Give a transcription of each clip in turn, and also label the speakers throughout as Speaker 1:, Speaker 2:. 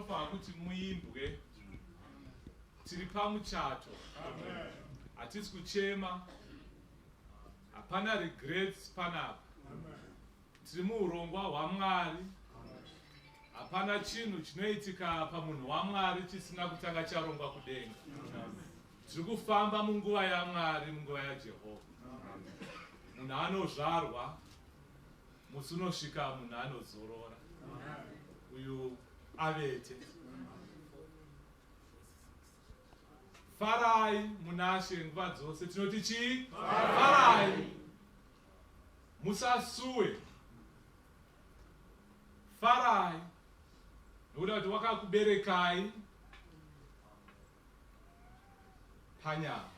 Speaker 1: munofanira kuti muimbwe. Tiri pamuchato. Hatisi kuchema. Hapana regrets panapa. Tiri muurongwa hwaMwari. Hapana chinhu chinoitika pamunhu waMwari chisina kutanga charongwa kudenga. Tiri kufamba munguva yaMwari, munguva yaJehovha. Munhu anozvarwa, musi unosvika munhu anozorora. Uyu avete. Farai munashe nguva dzose. Tinoti chii? Farai. Musasuwe. Farai. Nokuda kuti wakakuberekai panyama.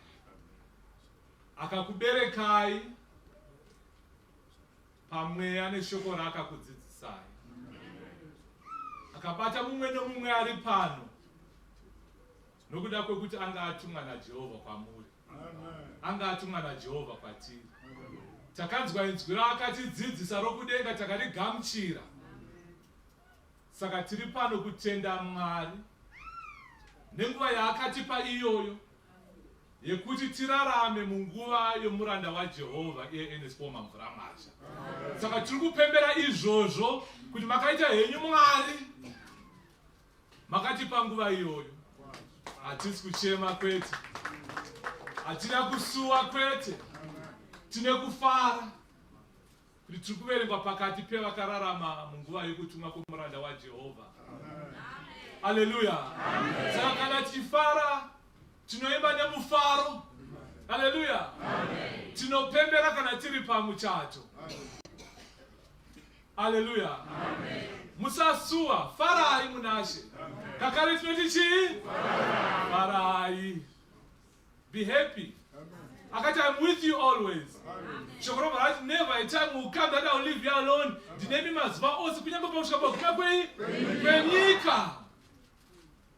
Speaker 1: Akakuberekai pamweya neshoko raakakudzidzisai. Akabata mumwe nomumwe ari pano nokuda kwekuti anga atumwa naJehovha kwamuri. Anga atumwa naJehovha kwatiri. Takanzwa inzwi raakatidzidzisa rokudenga takarigamuchira. Saka tiri pano kutenda Mwari nenguva yaakatipa iyoyo yekuti tirarame munguva yomuranda waJehovha iye Enesipoma Mwazha. Saka tiri kupembera izvozvo kuti makaita henyu Mwari, makatipa nguva iyoyo. Hatisi kuchema kwete, hatina kusuwa kwete, tine kufara kuti tiri kuverengwa pakati pevakararama munguva yokutumwa kwomuranda waJehovha. Haleluya. Saka kana tichifara tinoimba nemufaro. Haleluya. Tinopembera kana tiri pamuchato. Haleluya. Musasuwa, farai munashe. Kakari tinoti chii? Farai. Be happy. Akati, I'm with you always. Shokoro Maharaj, never a time will come that I'll leave you alone. Dinemi maziva ose kunyamba pamushaka kuma kwenyika.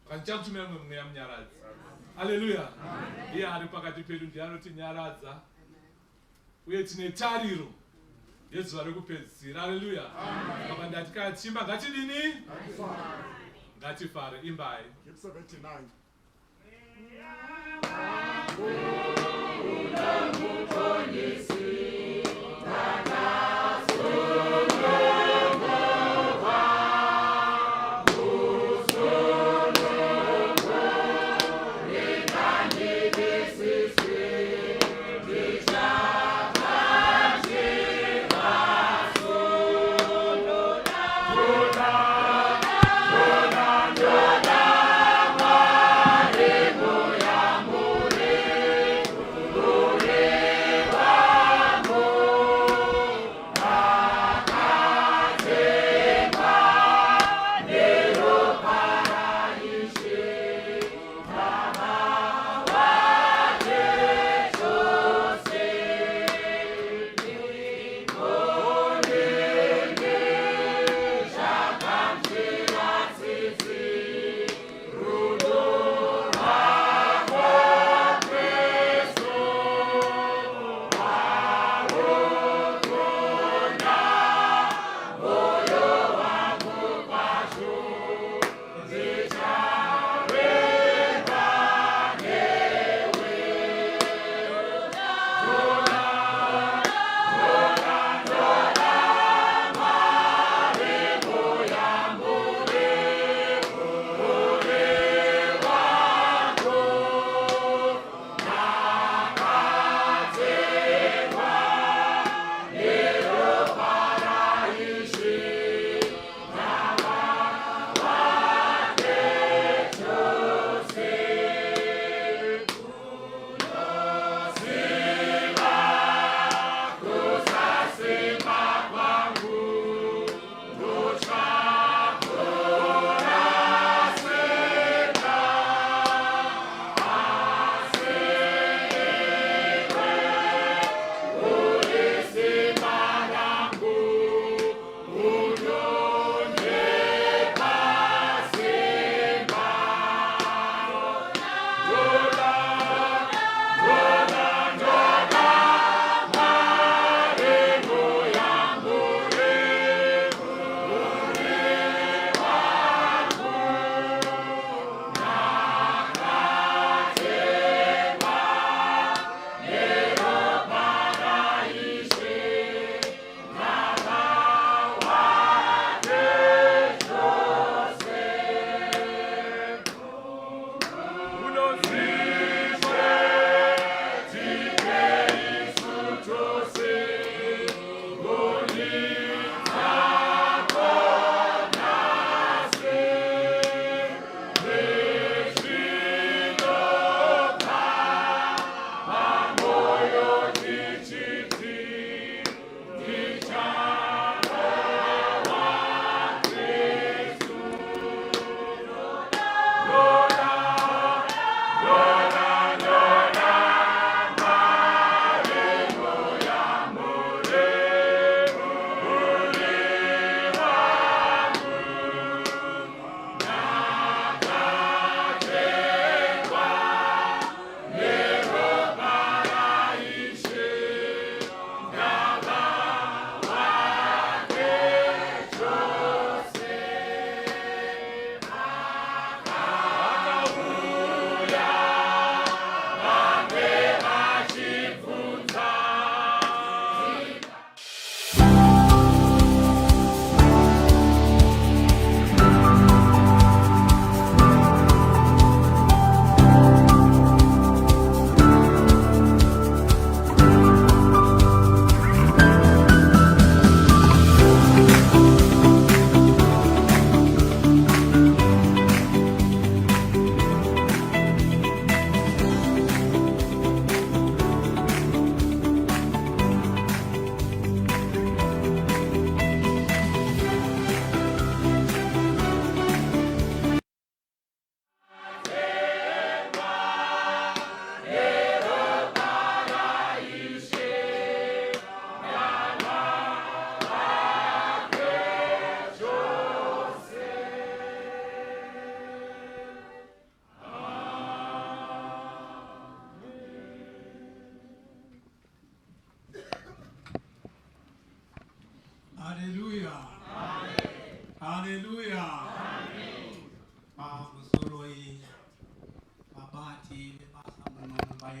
Speaker 1: Kanchamu tumemwe mweya mnyaradzi. Haleluya. Iye ari pakati pedu ndiye anotinyaradza. Uye tine tariro yezuva rekupedzisira. Haleluya. Kama ndati kachimba ngatidini? Ngatifare. Imbai.
Speaker 2: 79.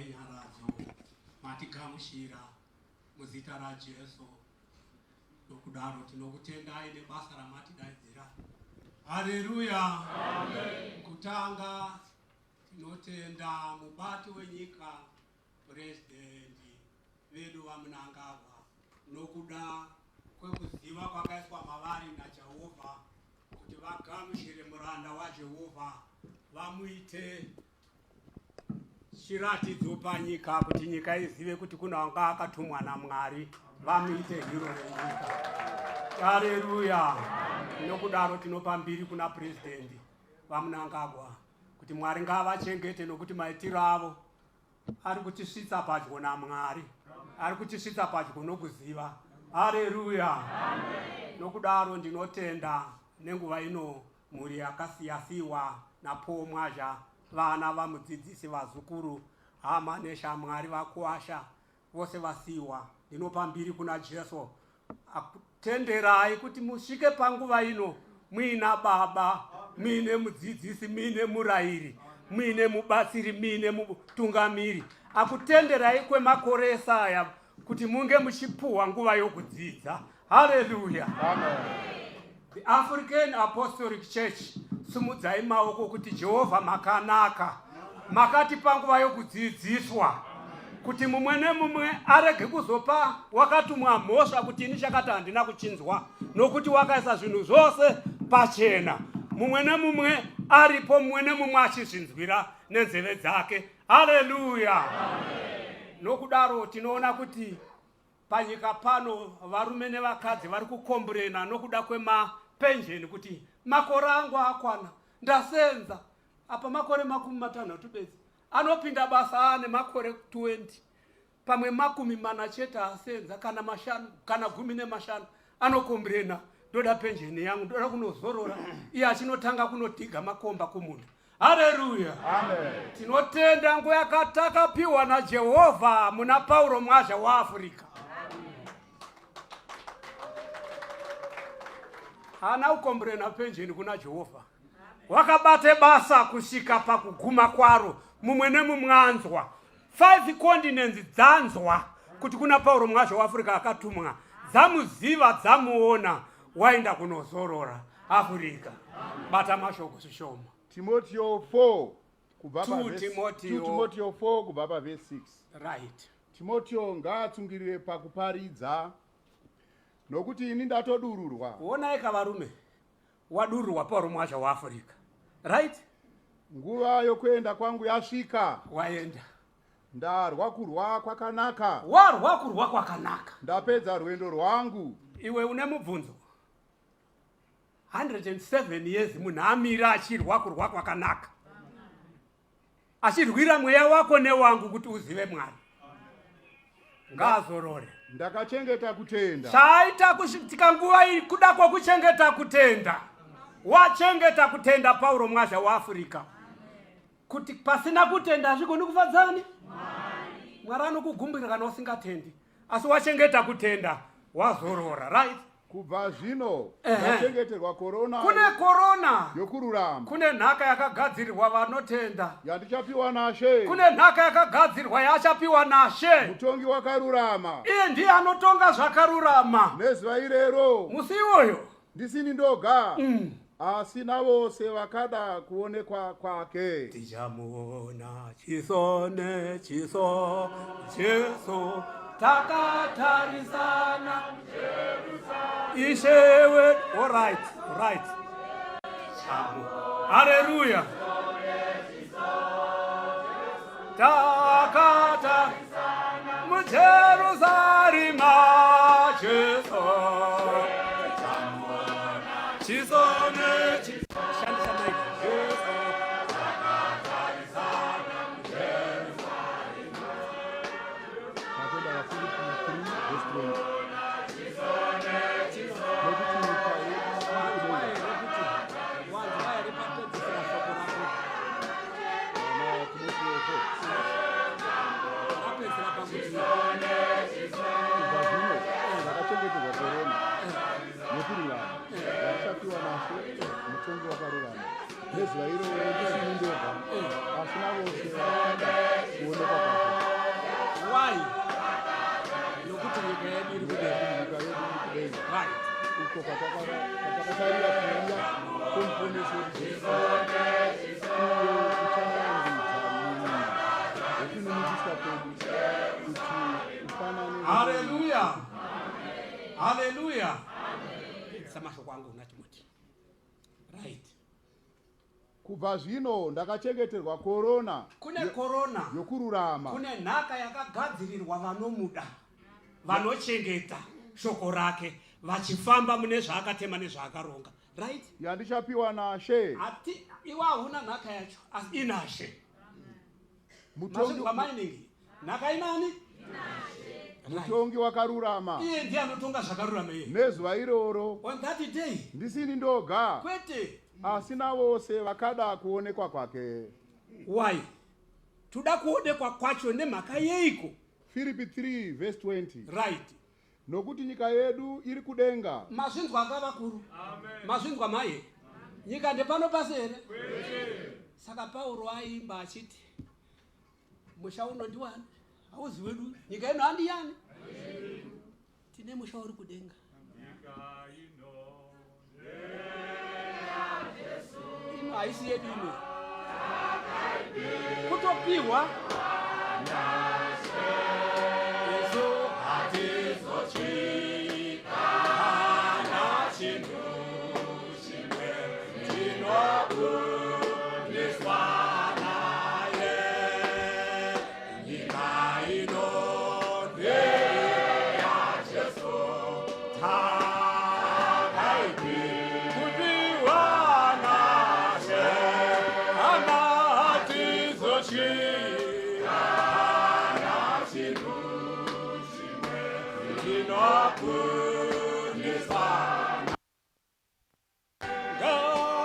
Speaker 2: nyaradzo matigamushira muzita raJesu. Nokudaro tinokutendai nebasa ramatidaidzira. Haleluya. Amen. Kutanga tinotenda mubati wenyika president vedu vamunangagwa nokuda kwekuziva kwakaiswa mavari naJehovha kuti vagamushire muranda waJehovha vamuite chiratidzo panyika kuti nyika izive kuti kuna wanga akatumwa naMwari vamuite hiro renyika. Haleluya. Nokudaro tinopa mbiri kuna president vamunangagwa kuti Mwari ngavachengete nokuti maitiro avo ari kutisvitsa padyo naMwari, ari kutisvitsa padyo nokuziva. Haleluya. Nokudaro ndinotenda nenguva ino mhuri yakasiyasiwa naPaul Mwazha, vana vamudzidzisi, vazukuru, hama neshamwari vakuasha vose vasiwa. Ndinopa mbiri kuna Jesu akutenderai kuti musvike panguva ino muina baba, muine mudzidzisi, muine murayiri, muine mubatsiri, muine mutungamiri. Akutenderai kwemakore esaya kuti munge muchipuhwa nguva yokudzidza. Haleluya. Amen. The African Apostolic Church, sumudzai maoko kuti Jehovha makanaka, makati panguva yokudzidziswa kuti mumwe nemumwe arege kuzopa wakatumwa mhosva kuti ini chakati handina kuchinzwa, nokuti wakaisa zvinhu zvose pachena. Mumwe nemumwe aripo, mumwe nemumwe achizvinzwira nenzeve dzake. Haleluya. Nokudaro tinoona kuti panyika pano varume nevakadzi vari kukomburena nokuda kwemapensheni kuti makore angu akwana, ndasenza apa makore 50 bedzi, anopinda basa ane makore 20, pamwe 40 chete asenza, kana 5 kana 15 anokomburena, ndoda pensheni yangu, ndoda kunozorora. Iye achinotanga kunodhiga makomba kumunhu. Haleluya. Amen. Tinotenda nguva yakatakapiwa naJehovha muna Paul Mwazha waAfrica. Hana ukomburena pensheni kuna Jehovha. Wakabate basa kusvika pakuguma kwaro, mumwe nemumwe anzwa. 5 continents dzanzwa kuti kuna Paul Mwazha waAfrica akatumwa. Dzamuziva, dzamuona, waenda kunozorora Africa. Bata mashoko zvishoma.
Speaker 3: Timoteo 4 kubva
Speaker 2: Timoteo
Speaker 3: 4 kubva paverse 6.
Speaker 2: Right.
Speaker 3: Timoteo ngaatsungirire pakuparidza nokuti ini ndatodururwa.
Speaker 2: Onai kavarume wadururwa Paul Mwazha waAfrica. Right?
Speaker 3: Nguva yokuenda kwangu yasvika.
Speaker 2: Waenda.
Speaker 3: Ndarwa kurwa kwakanaka.
Speaker 2: Warwa kurwa kwakanaka.
Speaker 3: Ndapedza rwendo rwangu.
Speaker 2: Iwe une mubvunzo. 107 years munhu amira achirwa kurwa kwakanaka. Achirwira mweya wako newangu kuti uzive Mwari. Ngazorore.
Speaker 3: Ndakachengeta kutenda.
Speaker 2: Chaita kusvitika nguva iyi kuda kwokuchengeta kutenda. Wachengeta kutenda Paul Mwazha waAfrica. Kuti pasina kutenda hazvigoni kufadzani? Mwari anokugumbira kana usingatendi. Asi wachengeta kutenda wazorora. Right?
Speaker 3: Kubva zvino ndachengeterwa korona.
Speaker 2: Kune korona
Speaker 3: yokururama.
Speaker 2: Kune nhaka yakagadzirirwa vanotenda.
Speaker 3: Yandichapiwa naShe.
Speaker 2: Kune nhaka yakagadzirwa yachapiwa naShe.
Speaker 3: Mutongi wakarurama.
Speaker 2: Iye ndiye anotonga zvakarurama.
Speaker 3: Nezuva irero
Speaker 2: musi iwoyo
Speaker 3: ndisini ndoga. Asi navose vakada kuonekwa kwake.
Speaker 2: Tichamuona chiso nechiso, Jesu takatarisana Ishewe. All right. Hallelujah. Takatarisana muJerusalema, Jesu chiso nechiso. Shandisa mic. Jesu takatarisana muJerusalema.
Speaker 3: Timoteo 4. uko kwatakatarira kuuya kwomponesi wedu Jesu uchaandudza muviri wokuninipisa kwedu kuti ufanane.
Speaker 2: Haleluya, haleluya. Samashoko wangu unachimuti right.
Speaker 3: Kubva zvino ndakachengeterwa korona.
Speaker 2: Kune korona
Speaker 3: yokururama.
Speaker 2: Kune nhaka yakagadzirirwa vanomuda, vanochengeta shoko rake, vachifamba mune zvaakatema nezvaakaronga. Right?
Speaker 3: Yandichapiwa naShe.
Speaker 2: Ati iwa huna nhaka yacho, asi inaShe.
Speaker 3: Mutongi
Speaker 2: wa mining. Nhaka inani?
Speaker 3: Mutongi wakarurama.
Speaker 2: Iye ndiye anotonga zvakarurama iye.
Speaker 3: Nezuva iroro.
Speaker 2: On that day.
Speaker 3: Ndisini ndoga.
Speaker 2: Kwete.
Speaker 3: Asina vose vakada kuonekwa kwake.
Speaker 2: Why? Tuda kuonekwa kwacho nemhaka yeiko?
Speaker 3: Filipi 3 verse 20.
Speaker 2: Right.
Speaker 3: Nokuti nyika yedu iri kudenga.
Speaker 2: Mazvinzwa akavakuru. Mazvinzwa maye. Nyika ndepano pasi here? Saka Pauro aimba achiti musha uno ndiwani? Hauzi wedu. Nyika ino handiyani? Tine musha uri kudenga. Ino haisi yedu ino. Kutopiwa Yesu hatizochika hana chinhu chimwe chinobudiswa naye. Nyika ino ndeya Jesu takaipi kupiwa naShe hana hatizochika hana chinhu chimwe chinobudiswa.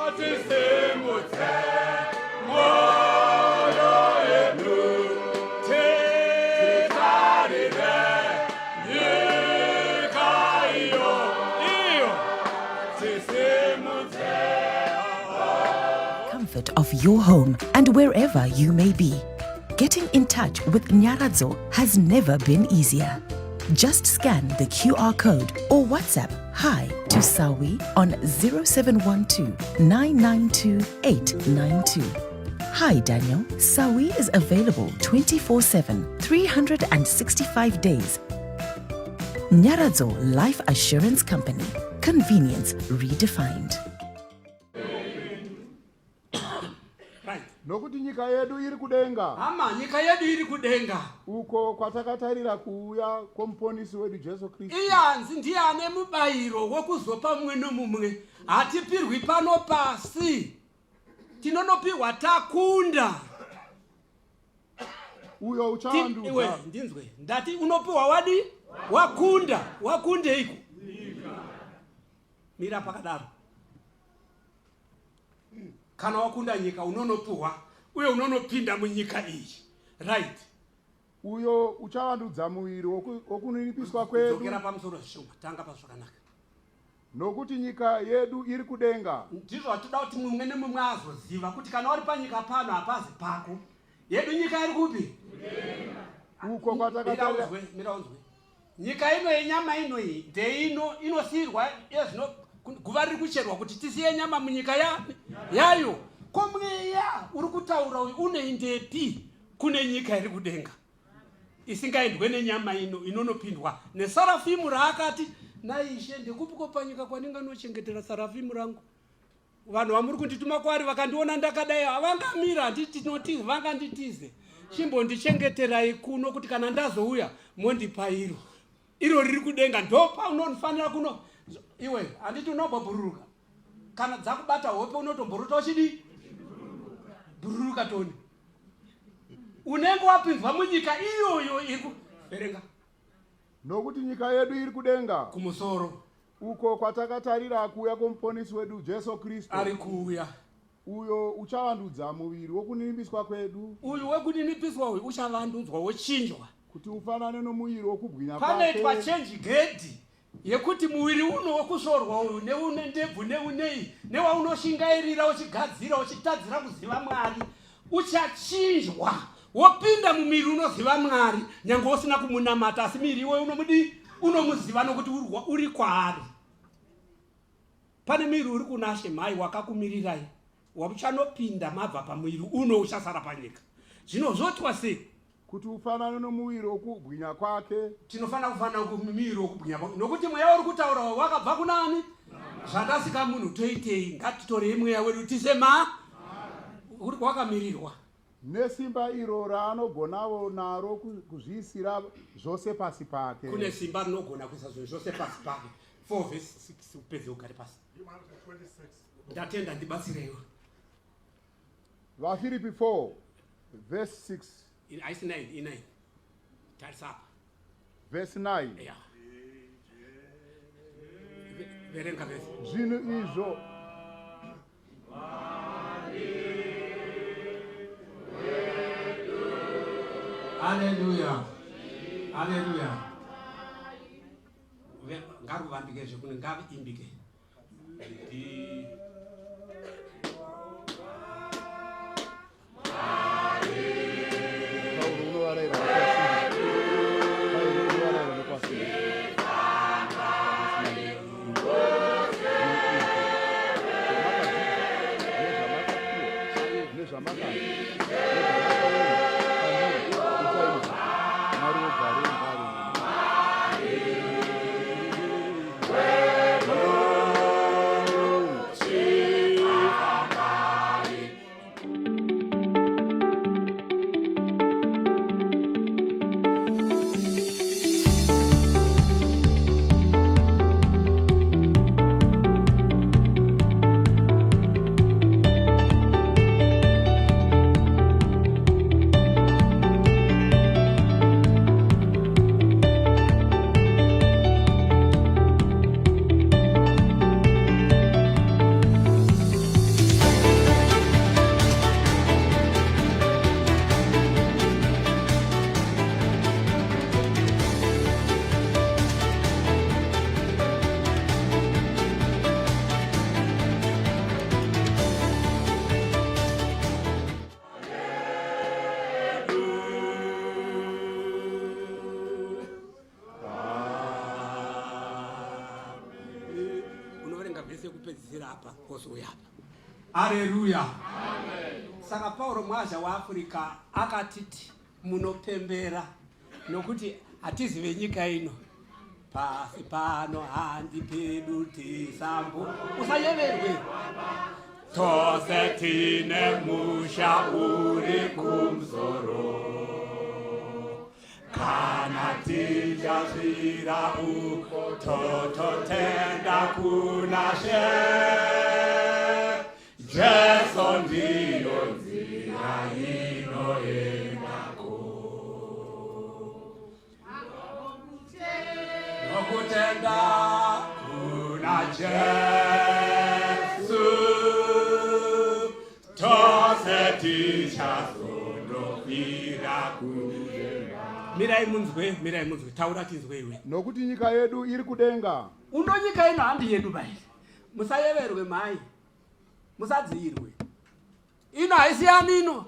Speaker 2: Ngatisimudze moyo yedu titarire nyika iyo tisimudze.
Speaker 4: Comfort of your home and wherever you may be. Getting in touch with Nyaradzo has never been easier. Just scan the QR code or WhatsApp hi to Sawi on 0712 992 892. Hi Daniel, Sawi is available 24/7, 365 days. Nyaradzo Life Assurance Company. Convenience redefined.
Speaker 2: Right.
Speaker 3: Nokuti nyika yedu iri kudenga.
Speaker 2: Ama nyika yedu iri kudenga.
Speaker 3: Uko kwatakatarira kuuya kwomuponesi wedu Jesu Kristu.
Speaker 2: Iyanzi ndiye ane mubayiro wokuzopa mumwe nomumwe. Hatipirwi pano pasi. Tinonopiwa takunda.
Speaker 3: Uyo uchandudza.
Speaker 2: Iwe ndinzwe. Ndati unopiwa wadi? Wakunda. Wakunde iko. Mira pakadaro. Kana wakunda nyika unonopiwa, uye unonopinda munyika iyi. Right.
Speaker 3: Uyo uchandudza muviri wokuninipiswa kwedu.
Speaker 2: Dzokera pamusoro zvishoma, tanga pazvakanaka.
Speaker 3: Nokuti nyika yedu iri kudenga.
Speaker 2: Ndizvo atoda kuti mumwe nemumwe azoziva kuti kana uri panyika pano hapazi pako. Yedu nyika iri kupi?
Speaker 3: Uko kwatakatarira.
Speaker 2: Mira unzwe. Nyika ino yenyama ino iyi ndeino inosirwa ezvino guva riri kucherwa kuti tisiye nyama munyika yayo. Komweya uri kutaura unoendepi kune nyika iri kudenga isingaendwe nenyama ino inonopindwa nesarafimu raakati naishe ndekupiko panyika kwandinganochengetera sarafimu rangu. Vanhu vamuri kundituma kwaari vakandiona ndakadai havangamira handitinotize vanganditize chimbondichengeterai kuno kuti kana ndazouya mondipa iro riri kudenga ndopa unonifanira kuno. Iwe handiti unobobhururuka kana dzakubata hope unotomboruta uchidi bhururuka toni. Unenge wapinzwa munyika iyoyo iri kuverenga.
Speaker 3: Nokuti nyika yedu iri kudenga.
Speaker 2: Kumusoro.
Speaker 3: Uko kwatakatarira kuuya kwomuponesi wedu Jesu Kristu.
Speaker 2: Ari kuuya.
Speaker 3: Uyo uchavandudza muviri wokuninipiswa kwedu.
Speaker 2: Uyu wekuninipiswa uyu uchavandudzwa wochinjwa.
Speaker 3: Kuti ufanane nomuviri wokubwinya kwake.
Speaker 2: Panoitwa change gedi yekuti muviri uno wokuzorwa uyu neune ndebvu neunei newaunoshingairira uchigadzira uchitadzira kuziva Mwari uchachinjwa wopinda mumiri unoziva Mwari nyange usina kumunamata asi miri iwe unomuziva nokuti uri kwaari. pane mwiri uri kunashe mai wakakumirirai wauchanopinda mabva pamwiri uno uchasara panyika. Zvino zvotwa sei
Speaker 3: kuti ufanane nomuviri wokubwinya kwake?
Speaker 2: Tinofanira kufanana kumuviri wokubwinya kwake nokuti mweya uri kutaura wakabva kunani? Zvandasika munhu toitei, ngatitorei mweya wedu tisema wakamirirwa
Speaker 3: nesimba iro raanogonawo naro kuzviisira zvose pasi pake.
Speaker 2: Kune simba rinogona kuisa zvinhu zvose pasi pake. 4 verse 6 upedze ugare pasi. Ndatenda ndibatsireiwo.
Speaker 3: Vafilipi 4 verse 6
Speaker 2: Aisi 9 tarisa apa
Speaker 3: verse 9.
Speaker 2: yeah. Verenga verse.
Speaker 3: Zvinhu izvo
Speaker 2: Hallelujah. Hallelujah. Ngakuvambike zvekune ngaviimbike. Hallelujah. Saka Pauro Mwazha waAfrica akatiti munopembera nokuti hatizive nyika ino. Pasi pano handi pedu tisambu usayeverwe. Tose tine musha uri kumsoro. Kana tijazvira uko tototenda kuna She. Jesu ndiyo nzira inoendako. Nokutenda kuna Jesu. Tose tichazondofira kudenga. Mirai munzwe, taura tinzwe iwe.
Speaker 3: Nokuti nyika yedu iri kudenga.
Speaker 2: Uno nyika ino handi yedu bai. Musayeverwe mai. Musadzirwe. Ino haisiyani ino.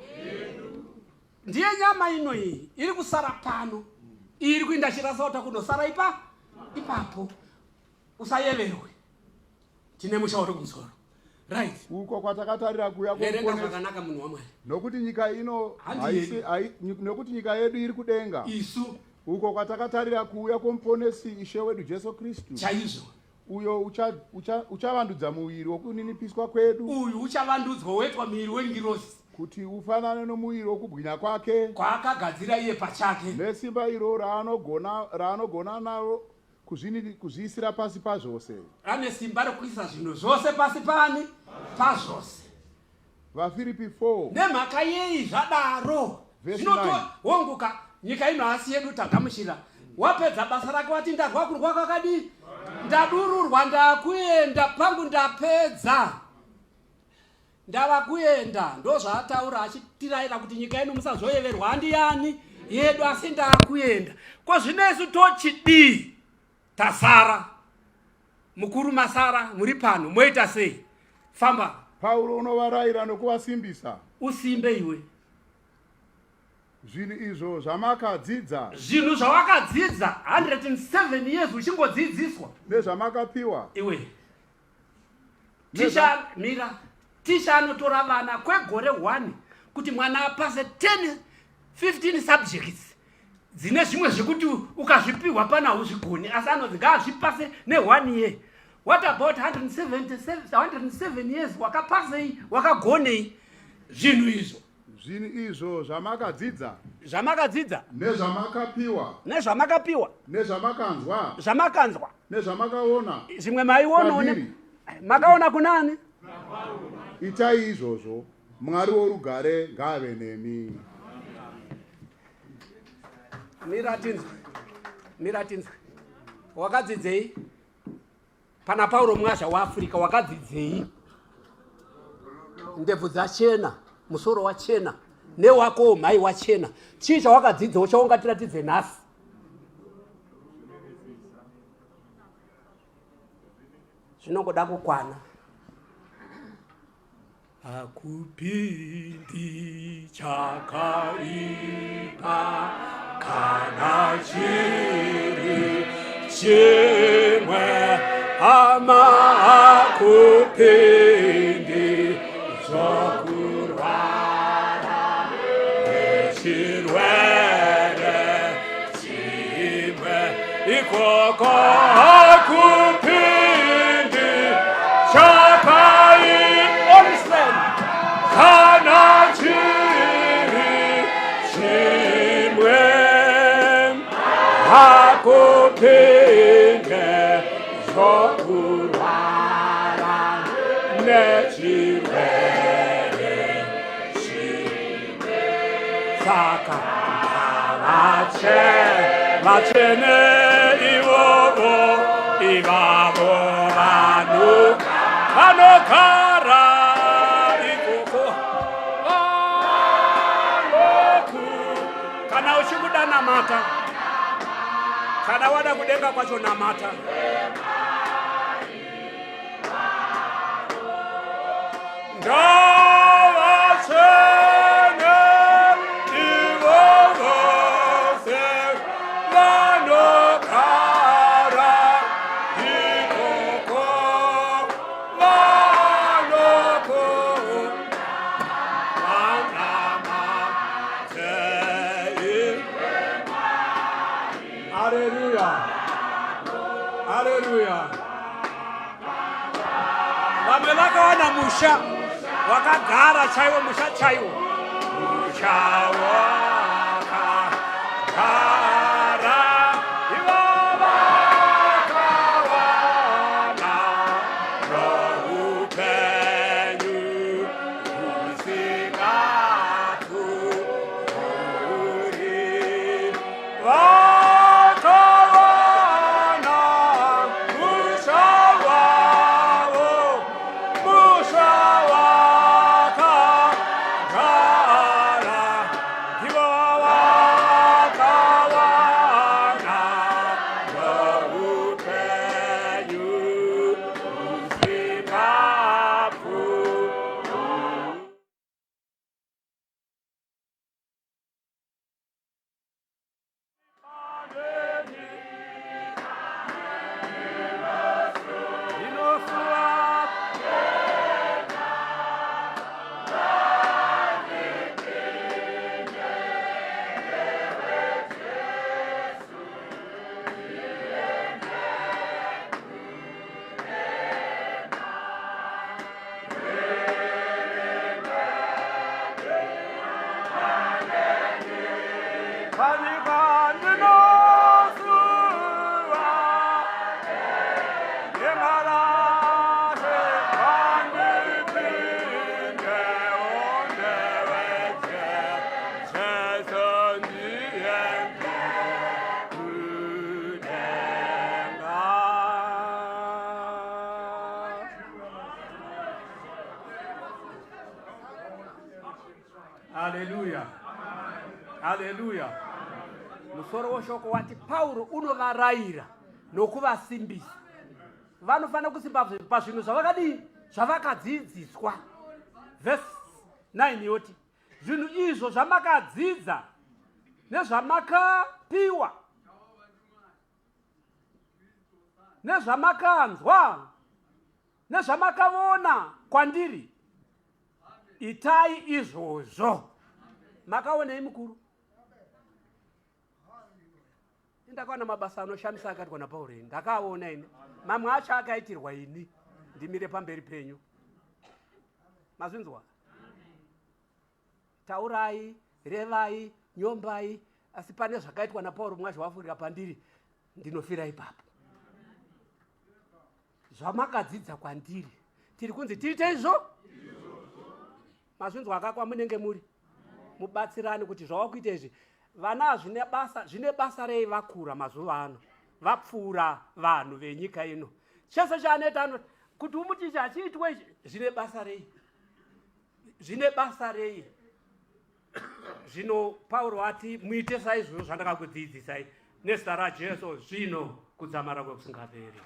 Speaker 2: Ndiye nyama ino iyi iri kusara pano. Iri kuinda chirasauta kunosara ipapo. Usayeverwe. Tine mushauri kumusoro. Right.
Speaker 3: Uko kwatakatarira kuya
Speaker 2: kuverenga zvakanaka munhu waMwari.
Speaker 3: Nokuti nyika ino nokuti nyika yedu iri kudenga.
Speaker 2: Isu
Speaker 3: uko kwatakatarira kuuya kwomuponesi Ishe wedu Jesu Kristu.
Speaker 2: Chaizvo.
Speaker 3: Uyo uchavandudza muviri wokuninipiswa kwedu.
Speaker 2: Uyu uchavandudzwa woitwa muviri wengirosi.
Speaker 3: Kuti ufanane nomuviri wokubwinya kwake.
Speaker 2: Kwaakagadzira iye pachake.
Speaker 3: Nesimba iro raanogona naro kuzviisira pasi pazvose.
Speaker 2: Ane simba rekuisa zvinhu zvose pasi pani pazvose.
Speaker 3: Vafilipi 4.
Speaker 2: Nemhaka yei zvadaro. Zvinotongonguka nyika ino hasi yedu tagamushira. Wapedza basa rake wati ndarwa kurwa kwakadii? Ndadururwa ndakuenda pangu ndapedza. Ndava kuenda ndozvaataura achitirayira kuti nyika ino musazoyeverwa handiyani yedu asi ndakuenda. Ko zvinesu tochidii? Tasara. Mukuru masara muri pano moita sei? Famba.
Speaker 3: Paulo unovarayira nokuvasimbisa.
Speaker 2: Usimbe iwe.
Speaker 3: Zvinhu izvo zvamakadzidza.
Speaker 2: Zvinhu zvawakadzidza 107 years uchingodzidziswa.
Speaker 3: Nezvamakapiwa.
Speaker 2: Iwe. Tisha anotora vana kwegore 1 kuti mwana apase 10-15 subjects dzine zvimwe zvekuti ukazvipihwa pana uzvigoni asi anodzi ngazvipase ne1 year. What about 107 years wakapasei wakagonei zvinhu izvo?
Speaker 3: Zvinhu izvo zvamakadzidza
Speaker 2: nezvamakapiwa
Speaker 3: nezvamakanzwa nezvamakaona
Speaker 2: zvimwe maiona makaona kunani?
Speaker 3: Itai izvozvo. Mwari worugare ngave nemi.
Speaker 2: Miratinzwe wakadzidzei pana Pauro Mwazha waAfrica wakadzidzei? Ndebvu dzachena, musoro wachena, newako mhai wachena. Chii chawakadzidzawo chaungatiratidze nhasi? Zvinongoda kukwana. Hakupindi chakaipa kana chiri chimwe ama hakupindi zvokurwara nechirwere chimwe ikoko hakupindi chakaipa kana chiri chimwe hakupinde zvokurwara nechirwere chimwe. Saka vachene ivovo ivavo vanogara kana uchikuda namata, kana wada kudenga kwacho namata. Ngavachene ivovo vanogara ikoko Hallelujah. Vamwe vakawana musha wakagara chaiwo, musha chaiwo, musha wakagara ivo vakawana noupenyu husingapfuuri. Hallelujah. Hallelujah. Musoro woshoko wati Pauro unovaraira nokuvasimbisa. Vanofana kusimba pazvinhu zvavakadii zvavakadzidziswa. Verse 9 yoti zvinhu izvo zvamakadzidza nezvamakapiwa nezvamakanzwa nezvamakavona kwandiri itai izvozvo. Makaonei mukuru? Ndakaona mabasa anoshamisa akaitwa naPauro. Ndakaona ini. Mamwe acho akaitirwa ini. Ndimire pamberi penyu. Mazvinzwa? Taurai, revai, nyombai, asi pane zvakaitwa naPauro Mwazha waFurika pandiri, ndinofira ipapo. Zvamakadzidza kwandiri, tiri kunzi tiite izvo? Mazvinzwa akakwa munenge muri? Mubatsirane kuti zvawakuita izvi. Vana zvine basa rei vakura mazuva ano. Vapfuura vanhu venyika ino. Chese chaanoita anoti kuti umuticha achiitwe zvine basa rei. Zvine basa rei. Zvino Pauro ati muite saizvozvo zvandakakudzidzisai nezita raJesu zvino kudzamara kwekusingaperi.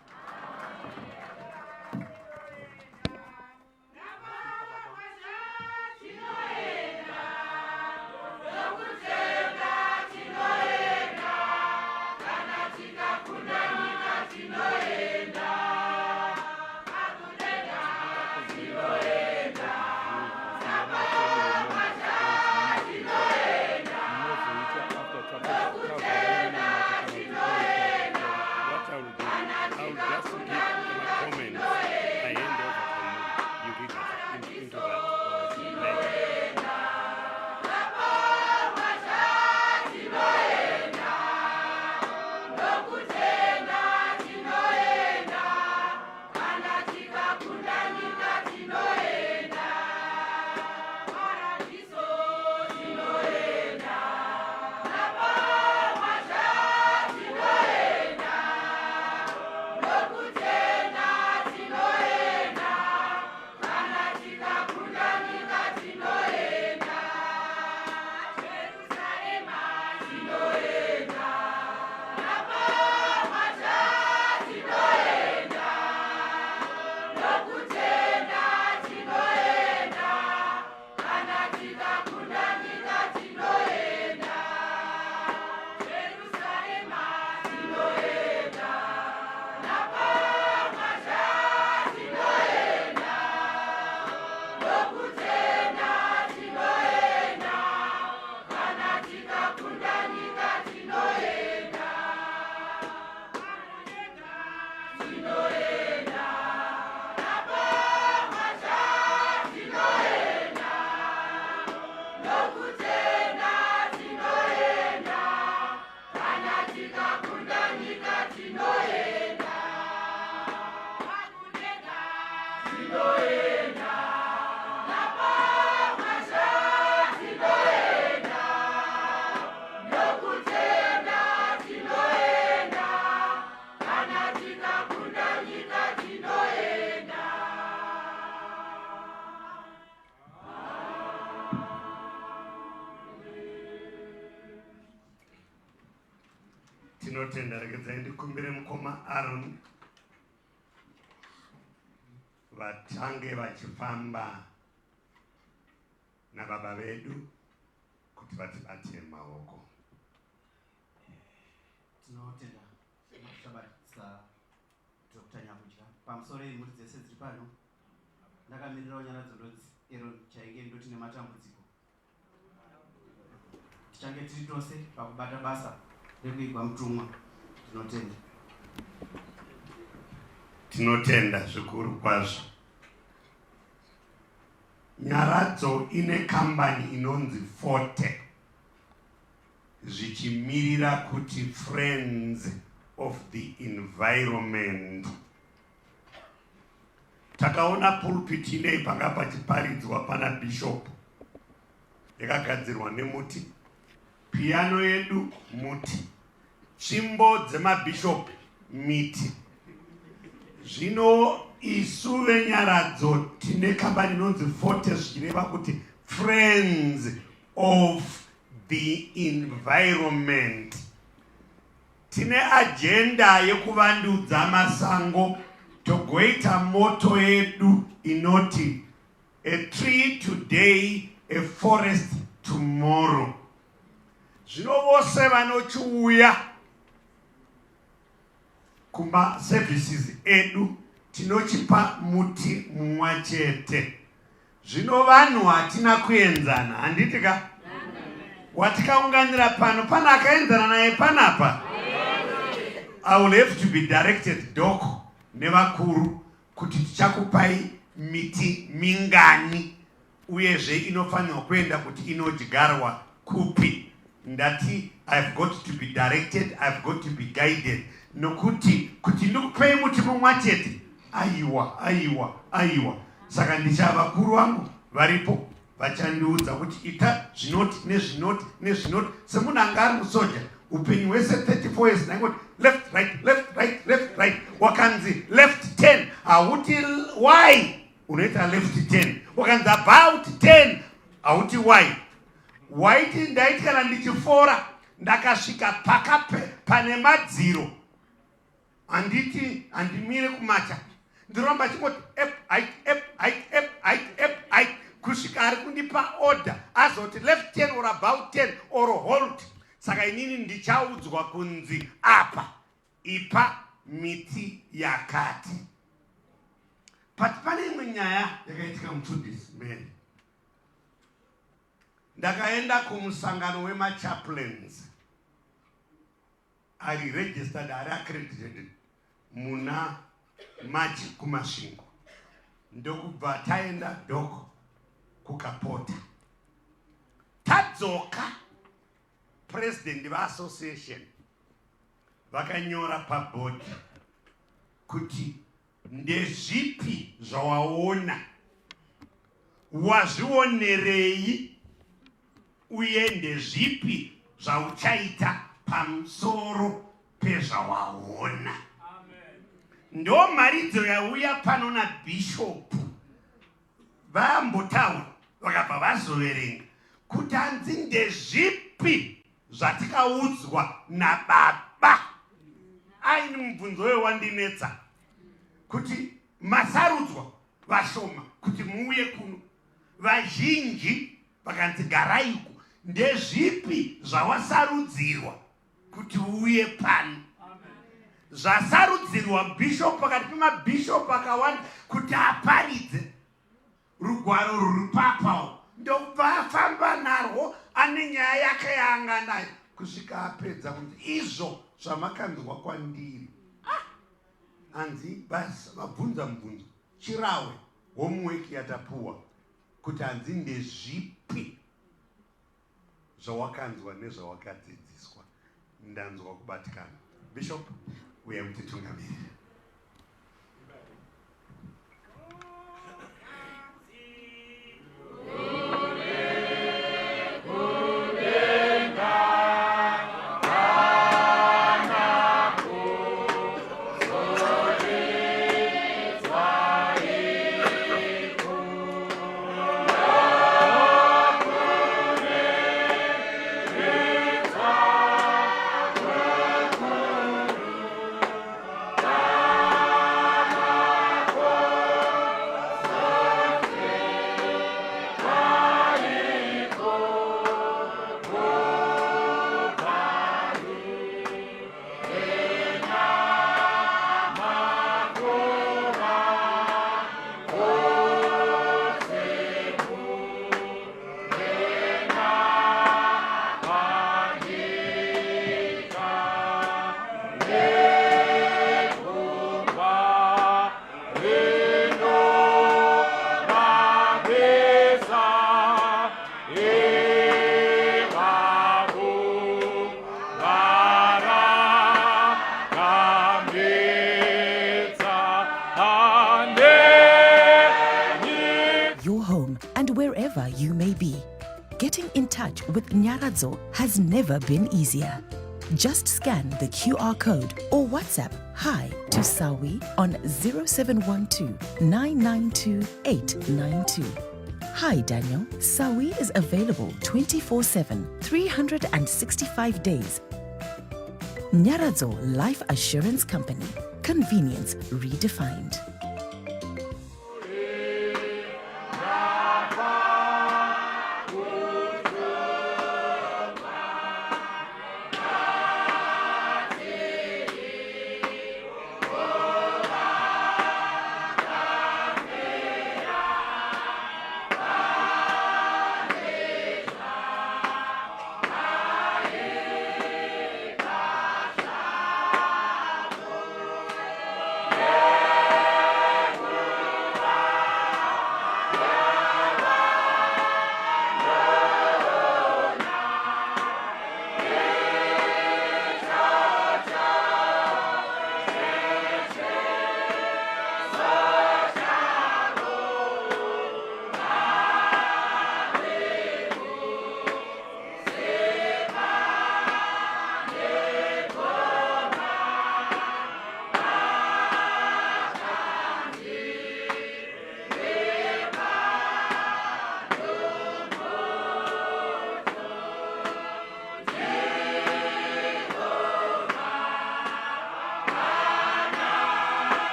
Speaker 5: Tinotenda rekedzai ndikumbire mukoma Aaron vatange vachifamba nababa vedu kuti vatibatire maoko.
Speaker 6: Tinotenda mashabatisa Dr. Nyabudya pamusoro emhuri dzese dziri pano. Ndakamirirawo Nyaradzo ndodzi ero chainge ndoti nematambudziko. Tichange tiri tose pakubata basa rekuigwa mutumwa. Tinotenda.
Speaker 5: Tinotenda zvikuru kwazvo. Nyaradzo ine kambani inonzi Forte zvichimirira kuti Friends of the Environment. Takaona pulpit inei panga pachiparidzwa pana Bishop yakagadzirwa nemuti, piano yedu muti, tsvimbo dzemabishop miti. Zvino isu veNyaradzo tine kambani inonzi Forte zvichireva kuti Friends of the Environment. Tine agenda yekuvandudza masango togoita moto yedu inoti a tree today, a forest tomorrow. Zvino vose vanochiuya kuma services edu tinochipa muti mumwe chete. Zvino vanhu hatina kuenzana, handitika? Watikaunganira pano, pana akaenzana naye panapa. I will have to be directed doko nevakuru kuti tichakupai miti mingani uyezve inofanirwa kuenda kuti inodyarwa kupi. Ndati I've got to be directed, I've got to be guided. Nokuti kuti ndikupei muti mumwe chete. Aiwa. Saka ndichava vakuru vangu varipo vachandiudza kuti ita zvinoti nezvinoti semunhu anga ari musoja upenyu hwese 34 years nangoti left right wakanzi left 10 hauti why unoita left 10 wakanzi about 10 hauti why waiti ndaiti kana ndichifora ndakasvika pane madziro handimire kumacha ndiromba chingoti kusvika ari kundipa order azoti left 10 or about 10 or hold. Saka inini ndichaudzwa kunzi apa ipa miti yakati. Pati pane imwe nyaya yakaitika mufundisi mberi. Ndakaenda kumusangano wemachaplains ari registered, ari accredited muna machi kumasvingo. Ndokubva taenda doko kukapota. Tadzoka president vaassociation vakanyora pabhodi kuti ndezvipi zvawaona wazvionerei uye ndezvipi zvauchaita pamusoro pezvawaona. Ndo mharidzo yauya pano naBishop vambotaura vakabva vazoverenga kuti hanzi ndezvipi zvatikaudzwa nababa. Aini mubvunzo wewandinetsa kuti masarudzwa vashoma kuti muuye kuno, vazhinji vakanzi garaiku. Ndezvipi zvawasarudzirwa kuti uuye pano? Zvasarudzirwa bishop pakati pemabishop akawanda kuti aparidze rugwaro ruri papawo ndobva afamba narwo ane nyaya yake yaanga nayo kusvika apedza kuti izvo zvamakanzwa kwandiri. Hanzi basi vabvunza mubvunzo chirawe homework yatapuwa kuti hanzi ndezvipi zvawakanzwa nezvawakadzidziswa. Ndanzwa kubatikana. Bishop, we have to tungamiri.
Speaker 4: Wherever you may be, getting in touch with Nyaradzo has never been easier. Just scan the QR code or WhatsApp hi to Sawi on 0712 992 892. Hi Daniel, Sawi is available 24/7, 365 days. Nyaradzo Life Assurance Company. Convenience redefined.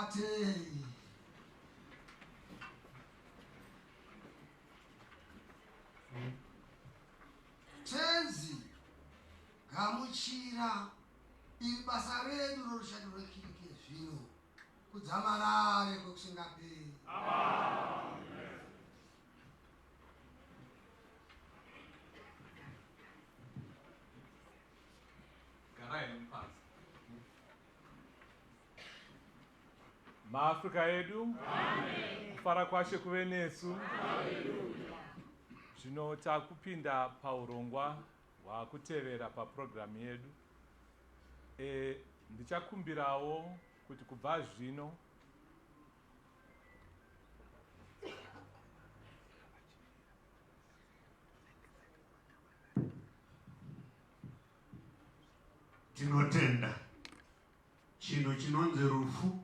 Speaker 7: Ate. Tenzi gamuchira ibasa redu rorushado rwekirike zvino kudzamarare kwekusingaperi.
Speaker 1: maafrika edu kufara kwashe kuve nesu. Zvino takupinda paurongwa hwakutevera papurogiramu yedu. Ndichakumbirawo kuti kubva zvino
Speaker 5: tinotenda chinhu chinonzi rufu,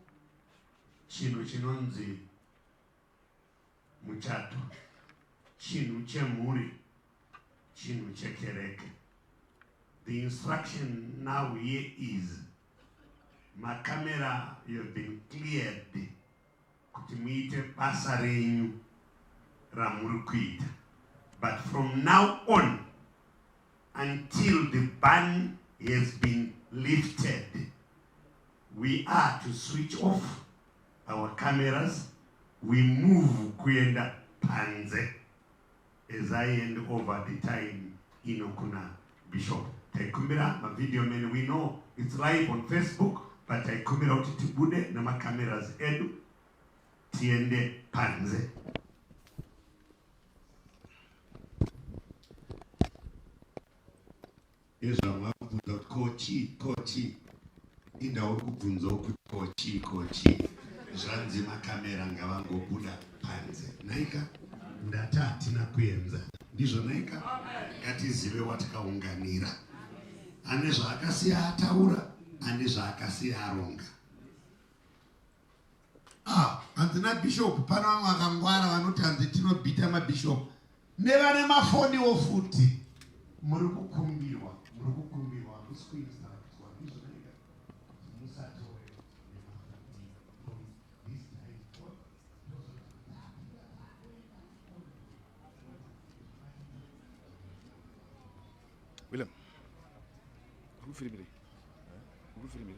Speaker 5: chinhu chinonzi muchato, chinhu chemhuri, chinhu chekereke. The instruction now here is makamera, you have been cleared kuti muite basa renyu ramuri kuita. But from now on until the ban has been lifted, we are to switch off our cameras. We move kuenda panze as I hand over the time inokuna Bishop. Taikumbira ma video men, we know it's live on Facebook, but taikumbira uti tibude na ma cameras edu tiende panze. Ezra mwabuda kochi inda ukubvunza ukuthi kochi zvanzi makamera ngavangobuda panze. Naika ndata hatina kuenza, ndizvo naika. Ngatizive watakaunganira. Ane zvaakasiya ataura, ane zvaakasiya aronga. Handina Bishop, pana vamwe vakangwara vanoti hanzi tinobhita mabishop nevane mafoniwo futi. Muri kukumbirwa hamusi kuinstaraktwa, ndizvo naika. Musatore
Speaker 3: William, who filmed it? Who filmed it?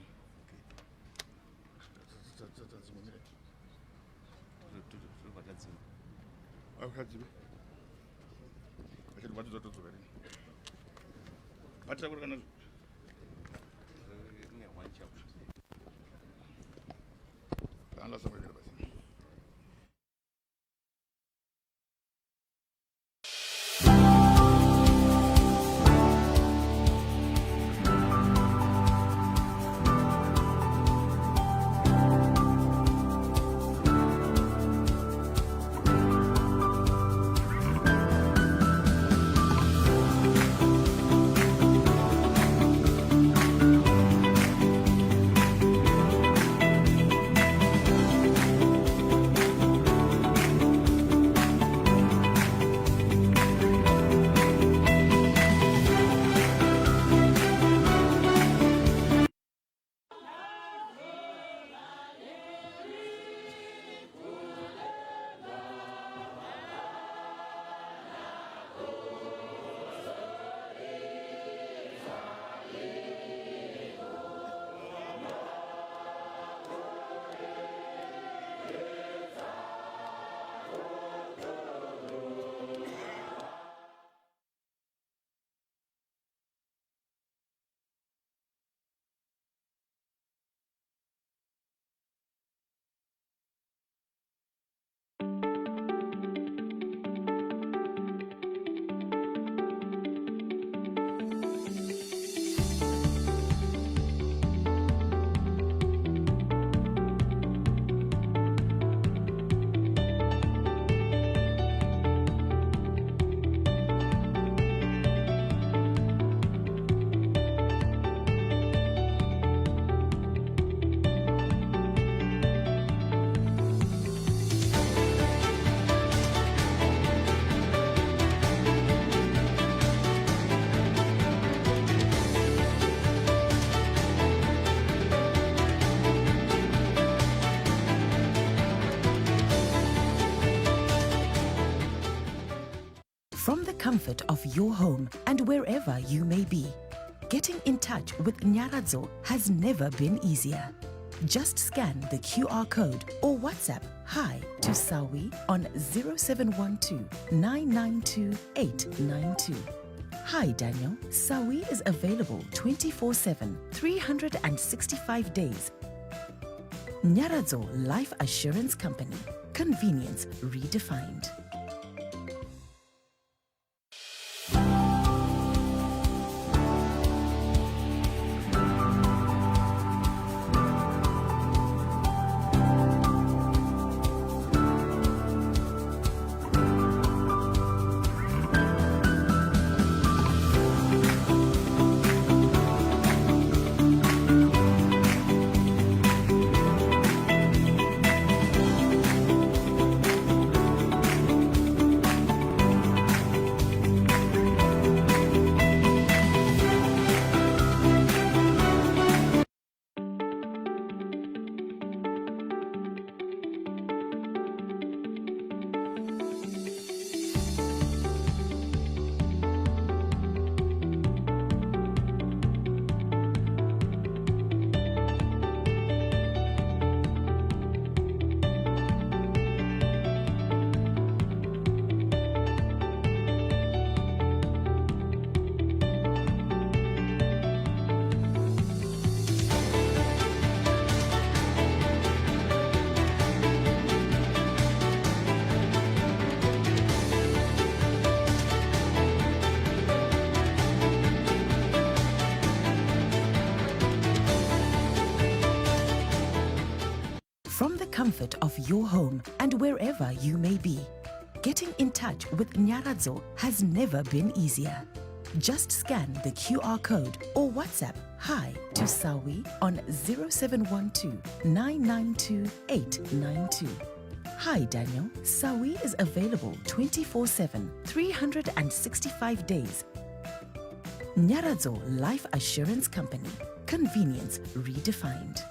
Speaker 4: From the comfort of your home and wherever you may be, getting in touch with Nyaradzo has never been easier. Just scan the QR code or WhatsApp hi to Sawi on 0712 992 892. Hi Daniel, Sawi is available 24/7, 365 days. Nyaradzo Life Assurance Company. Convenience redefined. From the comfort of your home and wherever you may be, getting in touch with Nyaradzo has never been easier. Just scan the QR code or WhatsApp hi to Sawi on 0712 992 892. Hi Daniel, Sawi is available 24/7, 365 days. Nyaradzo Life Assurance Company. Convenience redefined.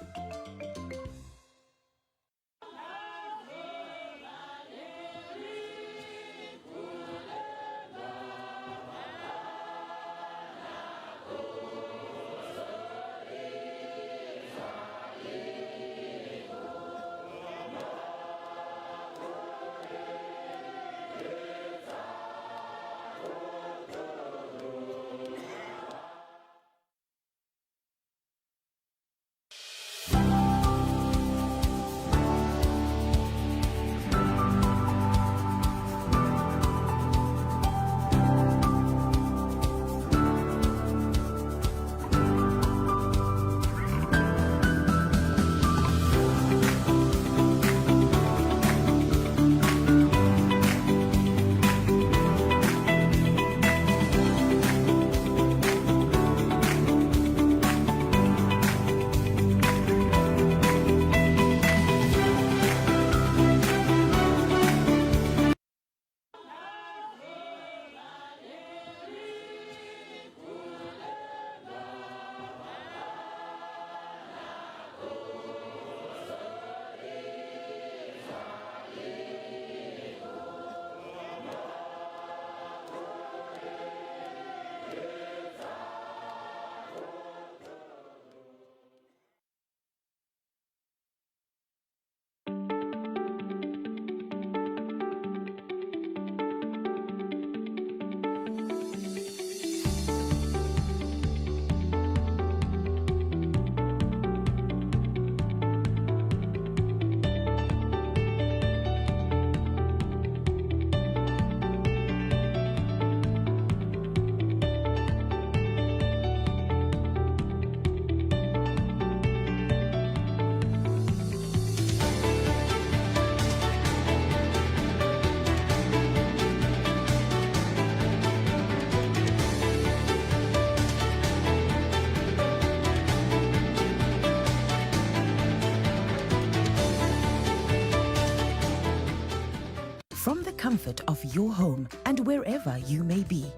Speaker 4: From the comfort of your home and wherever you may be,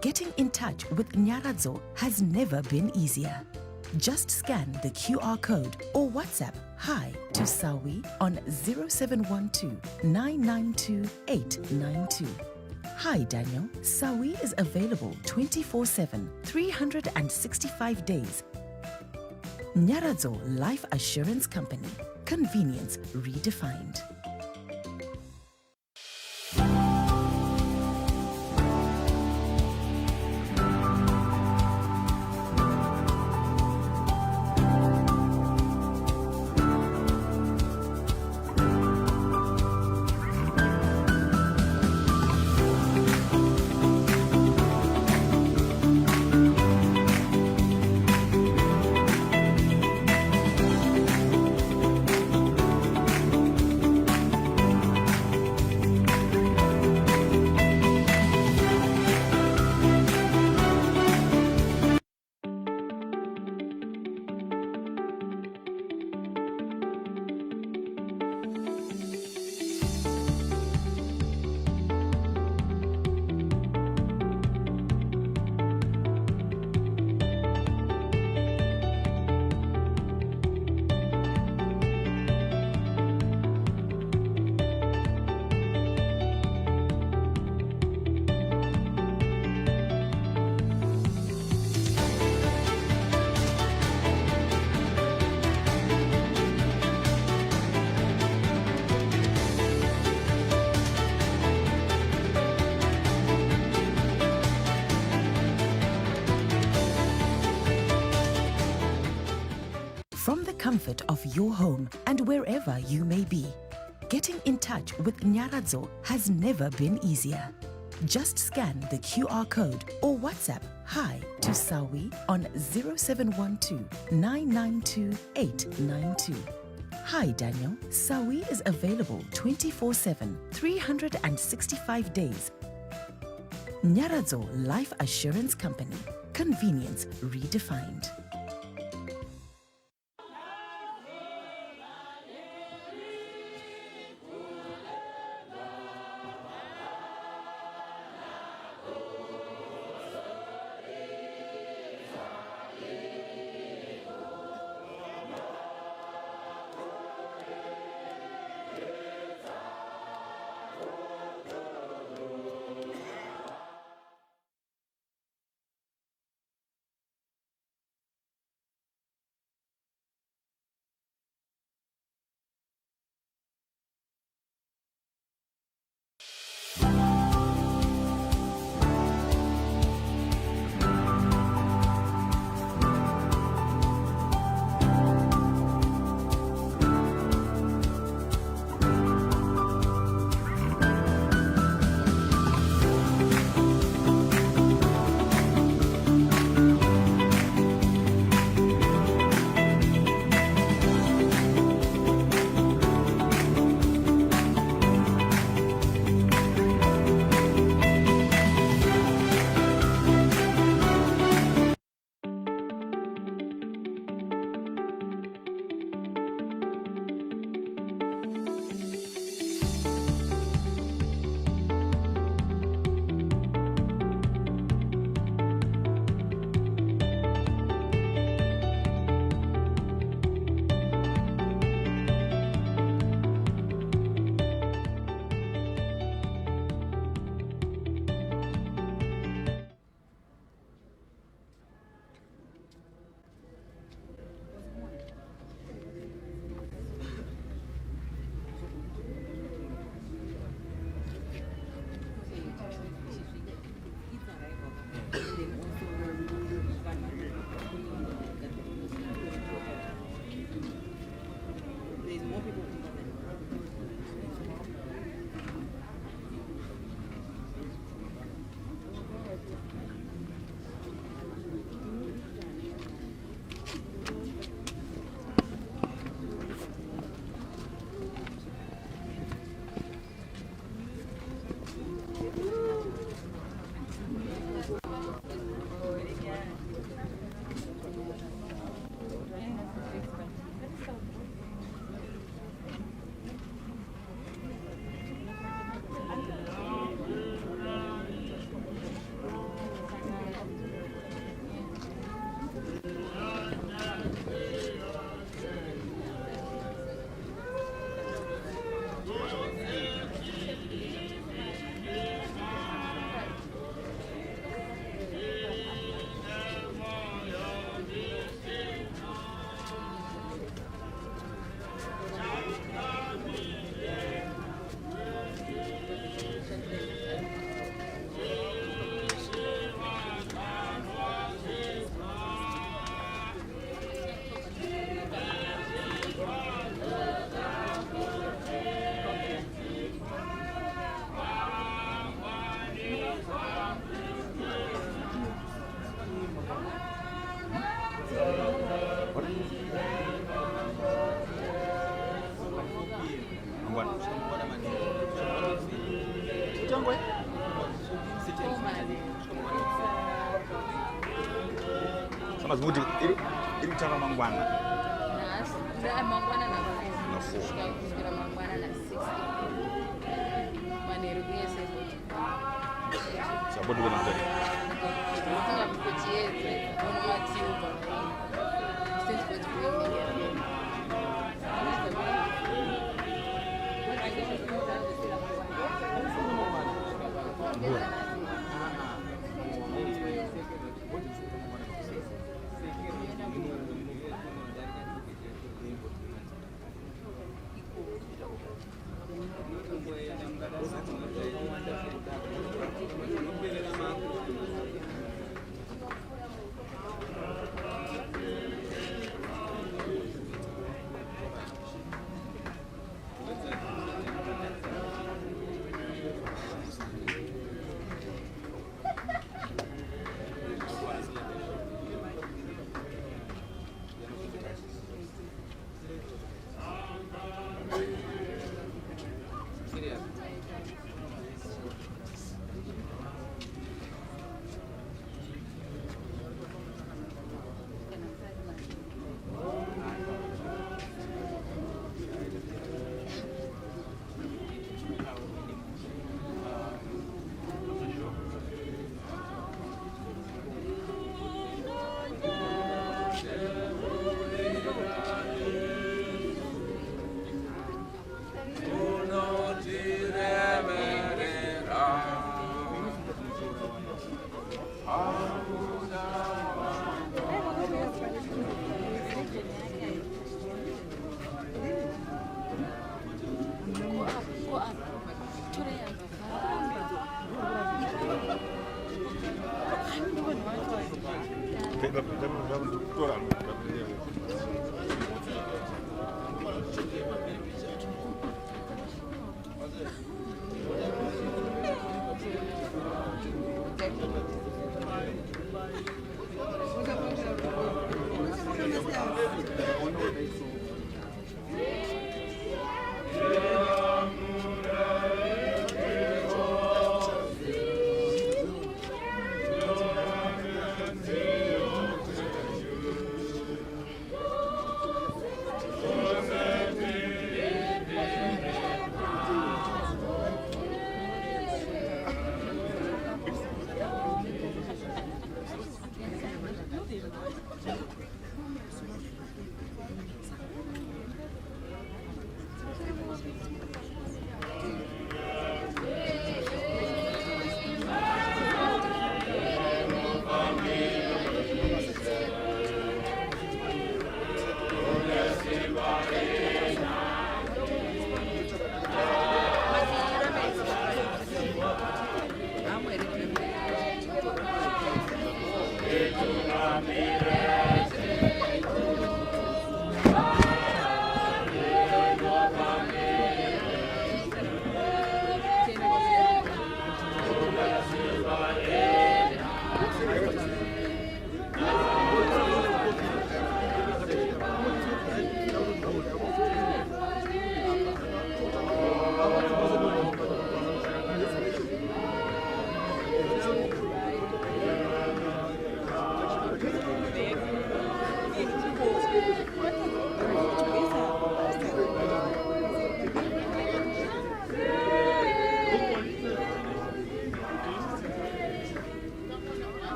Speaker 4: getting in touch with Nyaradzo has never been easier. Just scan the QR code or WhatsApp hi to Sawi on 0712 992 892. Hi, Daniel. Sawi is available 24/7, 365 days. Nyaradzo Life Assurance Company. Convenience redefined. From the comfort of your home and wherever you may be, getting in touch with Nyaradzo has never been easier. Just scan the QR code or WhatsApp hi to Sawi on 0712 992 892. Hi, Daniel. Sawi is available 24/7, 365 days. Nyaradzo Life Assurance Company. Convenience redefined.
Speaker 3: Sama kuti iri kutaka mangwana.
Speaker 8: Mangwana na 4. Kusukira mangwana na 6. Manheru kunyese kuti.
Speaker 3: Sabodi wena ndani.
Speaker 8: Ndinga kuchiedze ono matiuba. Since what we here.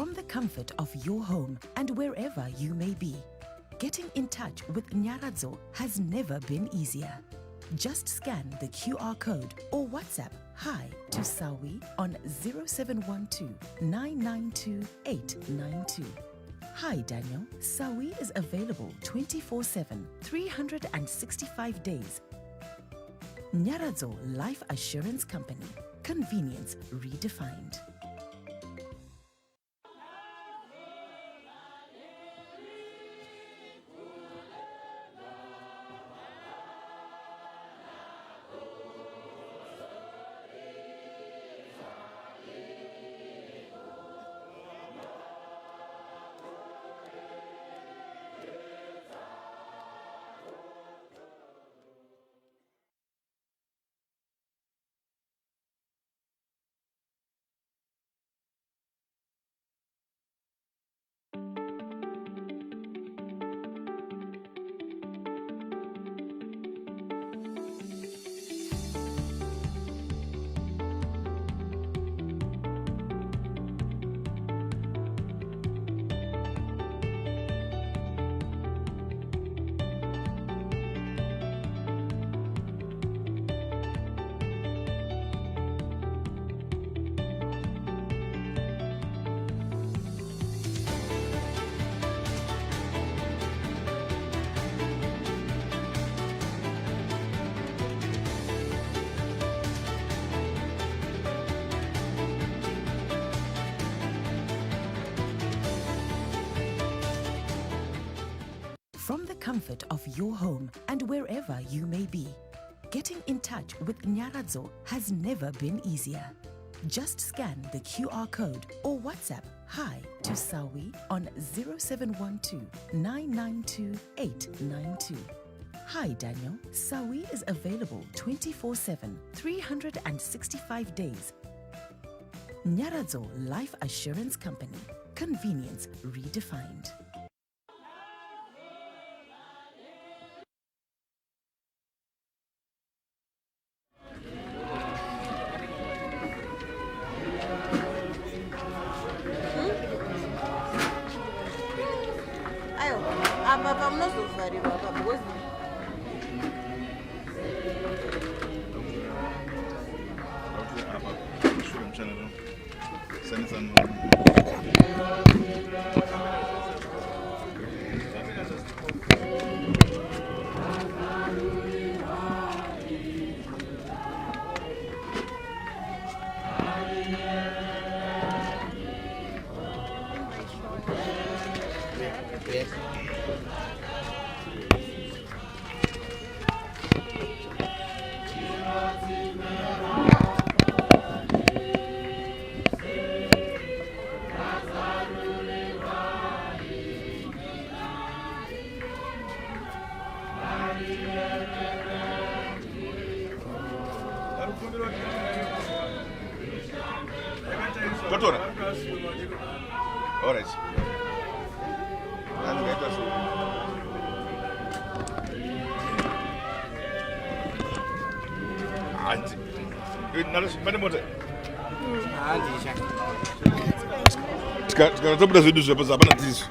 Speaker 4: From the comfort of your home and wherever you may be, getting in touch with Nyaradzo has never been easier. Just scan the QR code or WhatsApp hi to Sawi on 0712 992 892. Hi Daniel, Sawi is available 24/7, 365 days. Nyaradzo Life Assurance Company, convenience redefined. From the comfort of your home and wherever you may be, getting in touch with Nyaradzo has never been easier. Just scan the QR code or WhatsApp hi to Sawi on 0712 992 892. Hi Daniel, Sawi is available 24/7, 365 days. Nyaradzo Life Assurance Company, convenience redefined.
Speaker 8: Apa munozovharirwa apa because
Speaker 9: all right. Tikatobuda zvedu zvepo hapana tisu.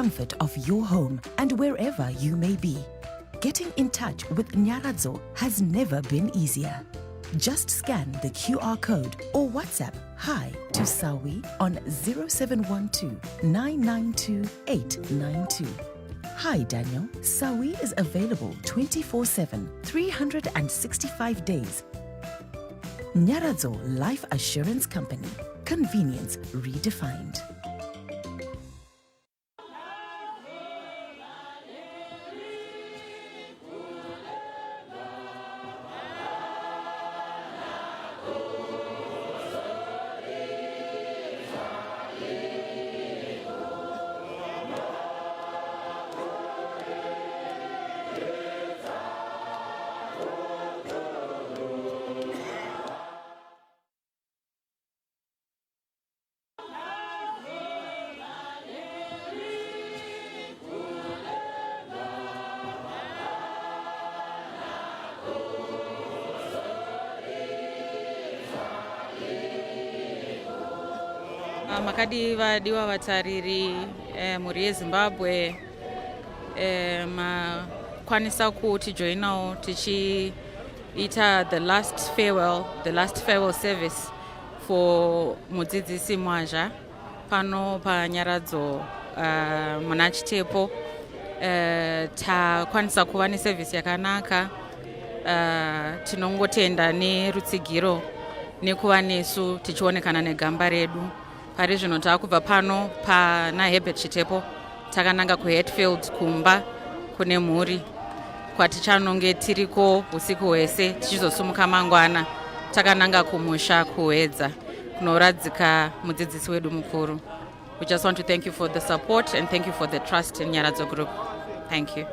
Speaker 4: comfort of your home and wherever you may be. Getting in touch with Nyaradzo has never been easier. Just scan the QR code or WhatsApp hi to Sawi on 0712 992 892. Hi Daniel, Sawi is available 24/7, 365 days. Nyaradzo Life Assurance Company. Convenience redefined.
Speaker 8: Makadiwa vatariri muri yeZimbabwe makwanisa kutijoinawo tichiita the last farewell service for mudzidzisi Mwazha pano paNyaradzo muna Chitepo. Takwanisa kuva neservice yakanaka. Tinongotenda nerutsigiro nekuva nesu tichionekana negamba redu. Pari zvino takubva pano pana Herbert Chitepo takananga kuHatfield kumba kune mhuri kwatichanonge tiriko usiku hwese tichizosumuka mangwana takananga kumusha kuwedza kunoradzika mudzidzisi wedu mukuru. We just want to thank you for the support and thank you for the trust in Nyaradzo Group. Thank you.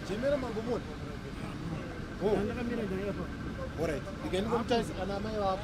Speaker 3: Jemera mangomoni. Oh. All right. You can go to Anama.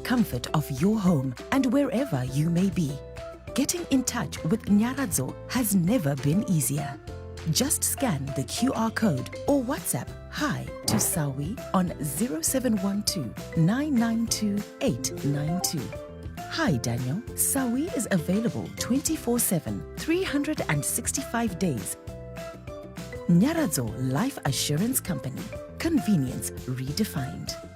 Speaker 4: comfort of your home and wherever you may be. Getting in touch with Nyaradzo has never been easier. Just scan the QR code or WhatsApp hi to Sawi on 0712 992 892. Hi Daniel, Sawi is available 24/7, 365 days. Nyaradzo Life Assurance Company, convenience redefined.